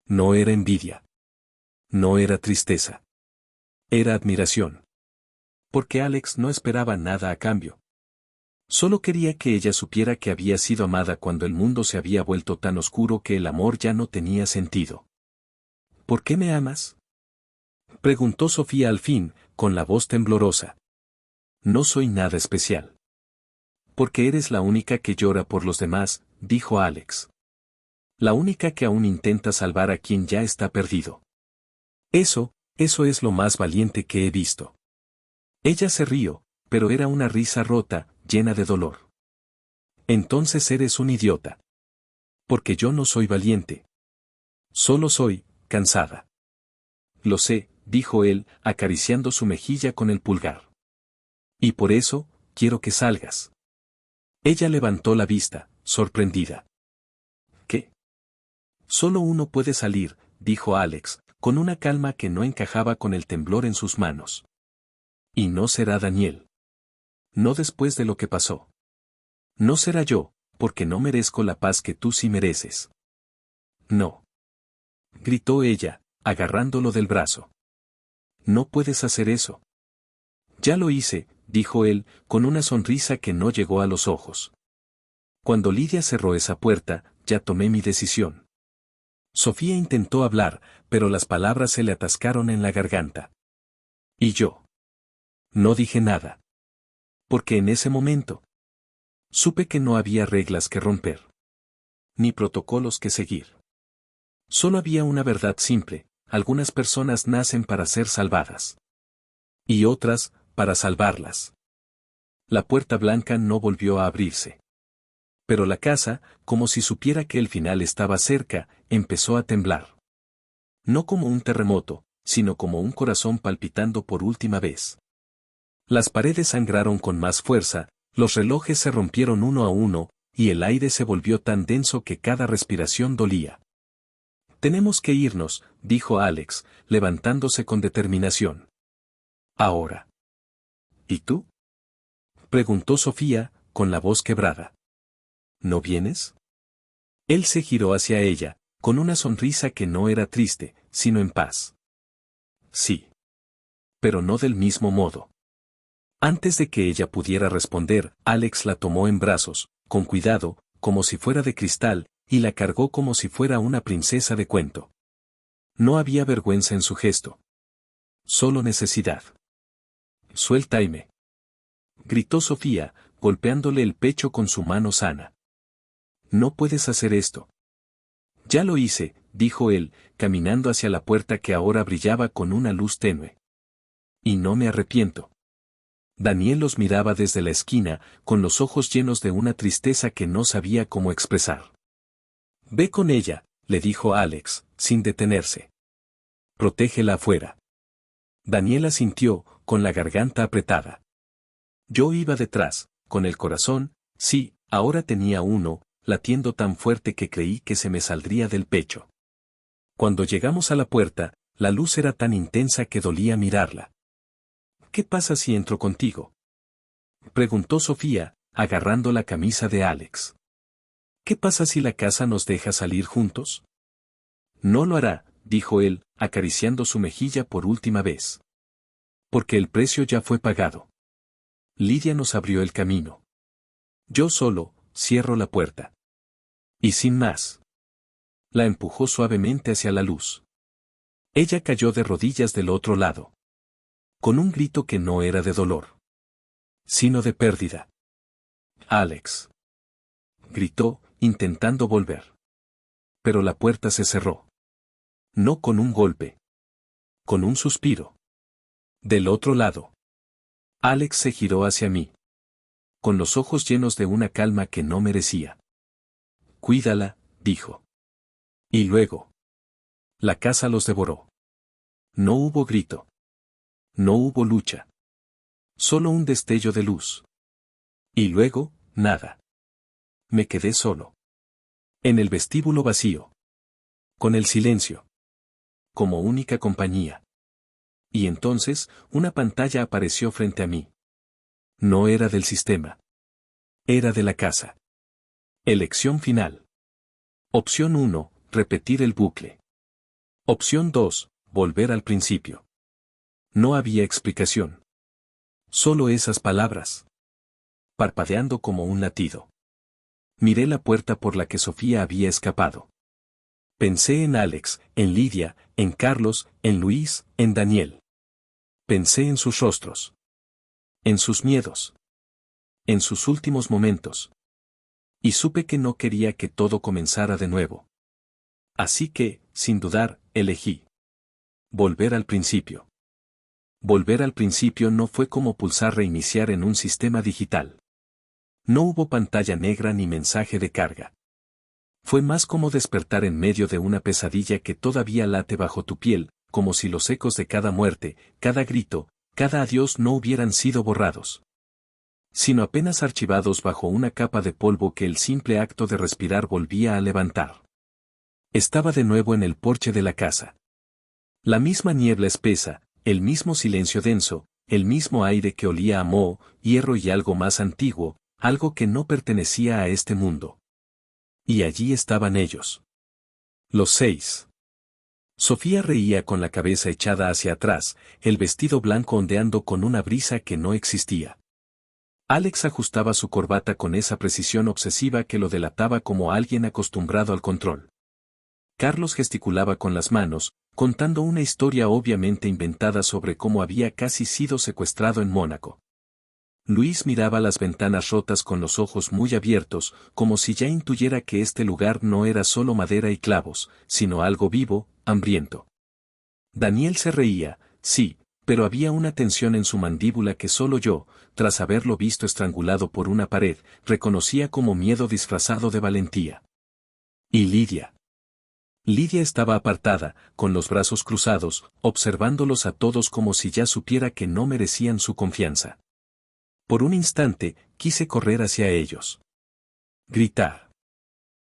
No era envidia. No era tristeza. Era admiración. Porque Alex no esperaba nada a cambio. Solo quería que ella supiera que había sido amada cuando el mundo se había vuelto tan oscuro que el amor ya no tenía sentido. ¿Por qué me amas? Preguntó Sofía al fin, con la voz temblorosa. No soy nada especial. Porque eres la única que llora por los demás, dijo Alex. La única que aún intenta salvar a quien ya está perdido. Eso es lo más valiente que he visto. Ella se rió, pero era una risa rota, llena de dolor. Entonces eres un idiota. Porque yo no soy valiente. Solo soy, cansada. Lo sé, dijo él, acariciando su mejilla con el pulgar. Y por eso, quiero que salgas. Ella levantó la vista, sorprendida. ¿Qué? Solo uno puede salir, dijo Alex, con una calma que no encajaba con el temblor en sus manos. Y no será Daniel. No después de lo que pasó. No será yo, porque no merezco la paz que tú sí mereces. No. Gritó ella, agarrándolo del brazo. No puedes hacer eso. Ya lo hice, dijo él, con una sonrisa que no llegó a los ojos. Cuando Lidia cerró esa puerta, ya tomé mi decisión. Sofía intentó hablar, pero las palabras se le atascaron en la garganta. Y yo. No dije nada. Porque en ese momento, supe que no había reglas que romper. Ni protocolos que seguir. Solo había una verdad simple: algunas personas nacen para ser salvadas. Y otras, para salvarlas. La puerta blanca no volvió a abrirse. Pero la casa, como si supiera que el final estaba cerca, empezó a temblar. No como un terremoto, sino como un corazón palpitando por última vez. Las paredes sangraron con más fuerza, los relojes se rompieron uno a uno, y el aire se volvió tan denso que cada respiración dolía. «Tenemos que irnos», dijo Alex, levantándose con determinación. «Ahora». «¿Y tú?», preguntó Sofía, con la voz quebrada. «¿No vienes?». Él se giró hacia ella, con una sonrisa que no era triste, sino en paz. «Sí. Pero no del mismo modo». Antes de que ella pudiera responder, Alex la tomó en brazos, con cuidado, como si fuera de cristal, y la cargó como si fuera una princesa de cuento. No había vergüenza en su gesto. Solo necesidad. «Suéltame», gritó Sofía, golpeándole el pecho con su mano sana. «No puedes hacer esto». «Ya lo hice», dijo él, caminando hacia la puerta que ahora brillaba con una luz tenue. «Y no me arrepiento». Daniel los miraba desde la esquina, con los ojos llenos de una tristeza que no sabía cómo expresar. «Ve con ella», le dijo Alex, sin detenerse. «Protégela afuera». Daniel asintió, con la garganta apretada. Yo iba detrás, con el corazón, sí, ahora tenía uno, latiendo tan fuerte que creí que se me saldría del pecho. Cuando llegamos a la puerta, la luz era tan intensa que dolía mirarla. «¿Qué pasa si entro contigo?», preguntó Sofía, agarrando la camisa de Alex. «¿Qué pasa si la casa nos deja salir juntos?». «No lo hará», dijo él, acariciando su mejilla por última vez. «Porque el precio ya fue pagado. Lidia nos abrió el camino. Yo solo cierro la puerta». Y sin más. La empujó suavemente hacia la luz. Ella cayó de rodillas del otro lado. Con un grito que no era de dolor, sino de pérdida. «Alex», gritó, intentando volver. Pero la puerta se cerró. No con un golpe. Con un suspiro. Del otro lado. Alex se giró hacia mí. Con los ojos llenos de una calma que no merecía. «Cuídala», dijo. Y luego. La casa los devoró. No hubo grito. No hubo lucha. Solo un destello de luz. Y luego, nada. Me quedé solo. En el vestíbulo vacío. Con el silencio. Como única compañía. Y entonces, una pantalla apareció frente a mí. No era del sistema. Era de la casa. Elección final. Opción 1, repetir el bucle. Opción 2, volver al principio. No había explicación. Solo esas palabras. Parpadeando como un latido. Miré la puerta por la que Sofía había escapado. Pensé en Alex, en Lidia, en Carlos, en Luis, en Daniel. Pensé en sus rostros. En sus miedos. En sus últimos momentos. Y supe que no quería que todo comenzara de nuevo. Así que, sin dudar, elegí. Volver al principio. Volver al principio no fue como pulsar reiniciar en un sistema digital. No hubo pantalla negra ni mensaje de carga. Fue más como despertar en medio de una pesadilla que todavía late bajo tu piel, como si los ecos de cada muerte, cada grito, cada adiós no hubieran sido borrados, sino apenas archivados bajo una capa de polvo que el simple acto de respirar volvía a levantar. Estaba de nuevo en el porche de la casa. La misma niebla espesa, el mismo silencio denso, el mismo aire que olía a moho, hierro y algo más antiguo, algo que no pertenecía a este mundo. Y allí estaban ellos. Los 6. Sofía reía con la cabeza echada hacia atrás, el vestido blanco ondeando con una brisa que no existía. Alex ajustaba su corbata con esa precisión obsesiva que lo delataba como alguien acostumbrado al control. Carlos gesticulaba con las manos, contando una historia obviamente inventada sobre cómo había casi sido secuestrado en Mónaco. Luis miraba las ventanas rotas con los ojos muy abiertos, como si ya intuyera que este lugar no era solo madera y clavos, sino algo vivo, hambriento. Daniel se reía, sí, pero había una tensión en su mandíbula que solo yo, tras haberlo visto estrangulado por una pared, reconocía como miedo disfrazado de valentía. ¿Y Lidia? Lidia estaba apartada, con los brazos cruzados, observándolos a todos como si ya supiera que no merecían su confianza. Por un instante, quise correr hacia ellos. Gritar.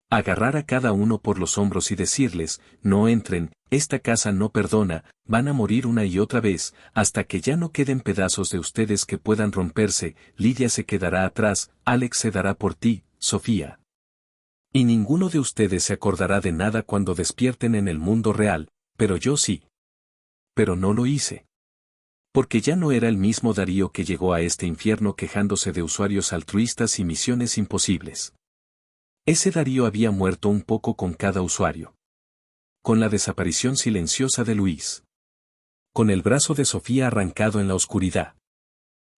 Agarrar a cada uno por los hombros y decirles, no entren, esta casa no perdona, van a morir una y otra vez, hasta que ya no queden pedazos de ustedes que puedan romperse, Lidia se quedará atrás, Alex se dará por ti, Sofía. Y ninguno de ustedes se acordará de nada cuando despierten en el mundo real, pero yo sí. Pero no lo hice. Porque ya no era el mismo Darío que llegó a este infierno quejándose de usuarios altruistas y misiones imposibles. Ese Darío había muerto un poco con cada usuario. Con la desaparición silenciosa de Luis. Con el brazo de Sofía arrancado en la oscuridad.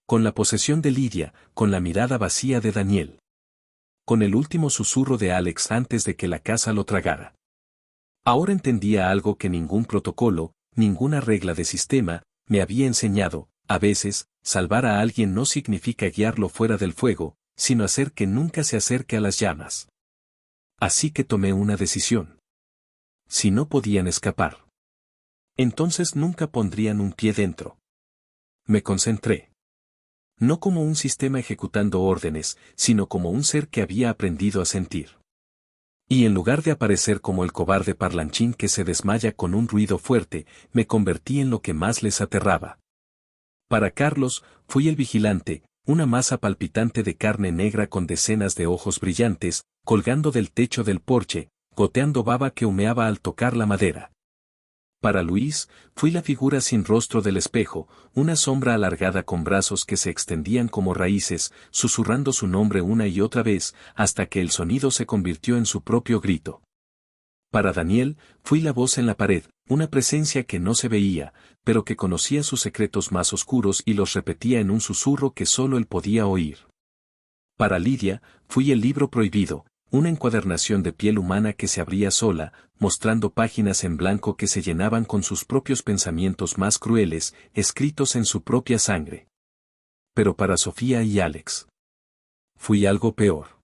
Con la posesión de Lidia, con la mirada vacía de Daniel. Con el último susurro de Alex antes de que la casa lo tragara. Ahora entendía algo que ningún protocolo, ninguna regla de sistema, me había enseñado: a veces, salvar a alguien no significa guiarlo fuera del fuego, sino hacer que nunca se acerque a las llamas. Así que tomé una decisión. Si no podían escapar, entonces nunca pondrían un pie dentro. Me concentré. No como un sistema ejecutando órdenes, sino como un ser que había aprendido a sentir. Y en lugar de aparecer como el cobarde parlanchín que se desmaya con un ruido fuerte, me convertí en lo que más les aterraba. Para Carlos, fui el vigilante, una masa palpitante de carne negra con decenas de ojos brillantes, colgando del techo del porche, goteando baba que humeaba al tocar la madera. Para Luis, fui la figura sin rostro del espejo, una sombra alargada con brazos que se extendían como raíces, susurrando su nombre una y otra vez, hasta que el sonido se convirtió en su propio grito. Para Daniel, fui la voz en la pared, una presencia que no se veía, pero que conocía sus secretos más oscuros y los repetía en un susurro que solo él podía oír. Para Lidia, fui el libro prohibido, una encuadernación de piel humana que se abría sola, mostrando páginas en blanco que se llenaban con sus propios pensamientos más crueles, escritos en su propia sangre. Pero para Sofía y Alex, fui algo peor.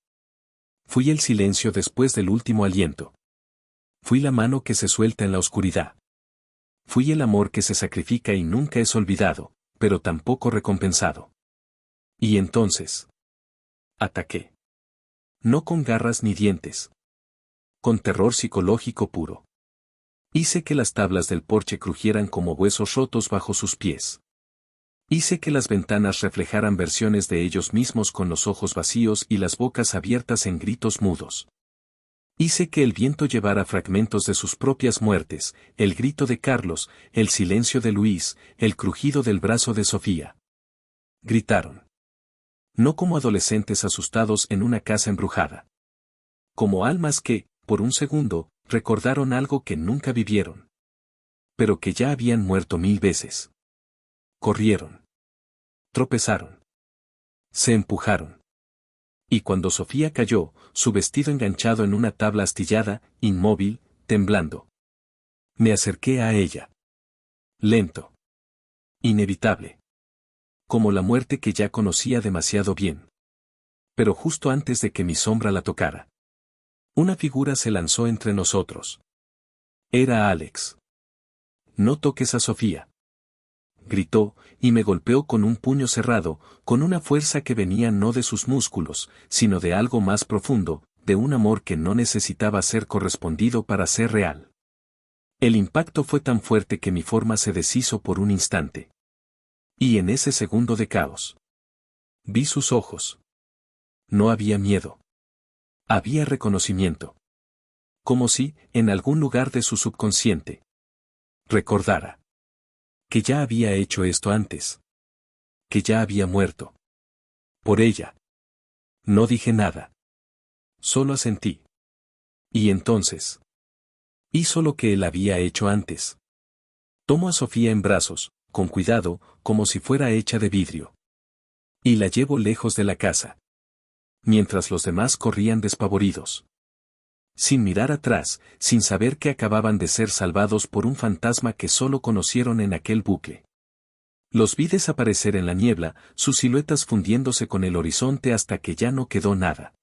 Fui el silencio después del último aliento. Fui la mano que se suelta en la oscuridad. Fui el amor que se sacrifica y nunca es olvidado, pero tampoco recompensado. Y entonces, ataqué. No con garras ni dientes. Con terror psicológico puro. Hice que las tablas del porche crujieran como huesos rotos bajo sus pies. Hice que las ventanas reflejaran versiones de ellos mismos con los ojos vacíos y las bocas abiertas en gritos mudos. Hice que el viento llevara fragmentos de sus propias muertes, el grito de Carlos, el silencio de Luis, el crujido del brazo de Sofía. Gritaron. No como adolescentes asustados en una casa embrujada. Como almas que, por un segundo, recordaron algo que nunca vivieron. Pero que ya habían muerto 1000 veces. Corrieron. Tropezaron. Se empujaron. Y cuando Sofía cayó, su vestido enganchado en una tabla astillada, inmóvil, temblando. Me acerqué a ella. Lento. Inevitable. Como la muerte que ya conocía demasiado bien. Pero justo antes de que mi sombra la tocara, una figura se lanzó entre nosotros. Era Alex. No toques a Sofía. Gritó, y me golpeó con un puño cerrado, con una fuerza que venía no de sus músculos, sino de algo más profundo, de un amor que no necesitaba ser correspondido para ser real. El impacto fue tan fuerte que mi forma se deshizo por un instante. Y en ese segundo de caos, vi sus ojos. No había miedo. Había reconocimiento. Como si, en algún lugar de su subconsciente, recordara que ya había hecho esto antes. Que ya había muerto. Por ella. No dije nada. Solo asentí. Y entonces, hizo lo que él había hecho antes. Tomó a Sofía en brazos, con cuidado, como si fuera hecha de vidrio. Y la llevo lejos de la casa. Mientras los demás corrían despavoridos. Sin mirar atrás, sin saber que acababan de ser salvados por un fantasma que solo conocieron en aquel bucle. Los vi desaparecer en la niebla, sus siluetas fundiéndose con el horizonte hasta que ya no quedó nada.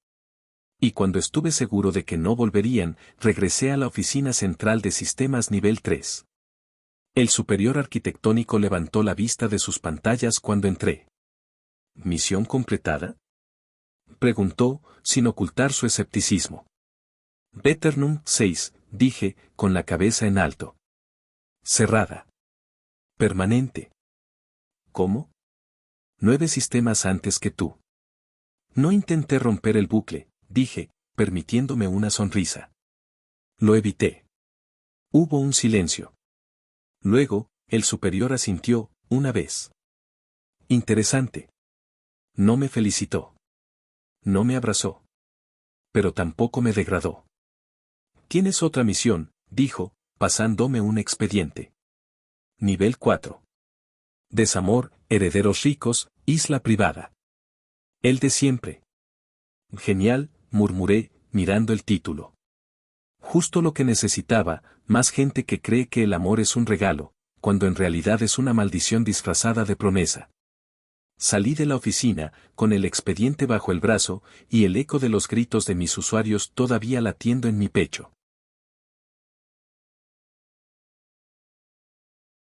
Y cuando estuve seguro de que no volverían, regresé a la oficina central de sistemas nivel 3. El superior arquitectónico levantó la vista de sus pantallas cuando entré. ¿Misión completada?, preguntó, sin ocultar su escepticismo. Veternum 6, dije, con la cabeza en alto. Cerrada. Permanente. ¿Cómo? 9 sistemas antes que tú. No intenté romper el bucle, dije, permitiéndome una sonrisa. Lo evité. Hubo un silencio. Luego, el superior asintió, una vez. Interesante. No me felicitó. No me abrazó. Pero tampoco me degradó. Tienes otra misión, dijo, pasándome un expediente. Nivel 4. Desamor, herederos ricos, isla privada. El de siempre. Genial, murmuré, mirando el título. Justo lo que necesitaba, más gente que cree que el amor es un regalo, cuando en realidad es una maldición disfrazada de promesa. Salí de la oficina, con el expediente bajo el brazo, y el eco de los gritos de mis usuarios todavía latiendo en mi pecho.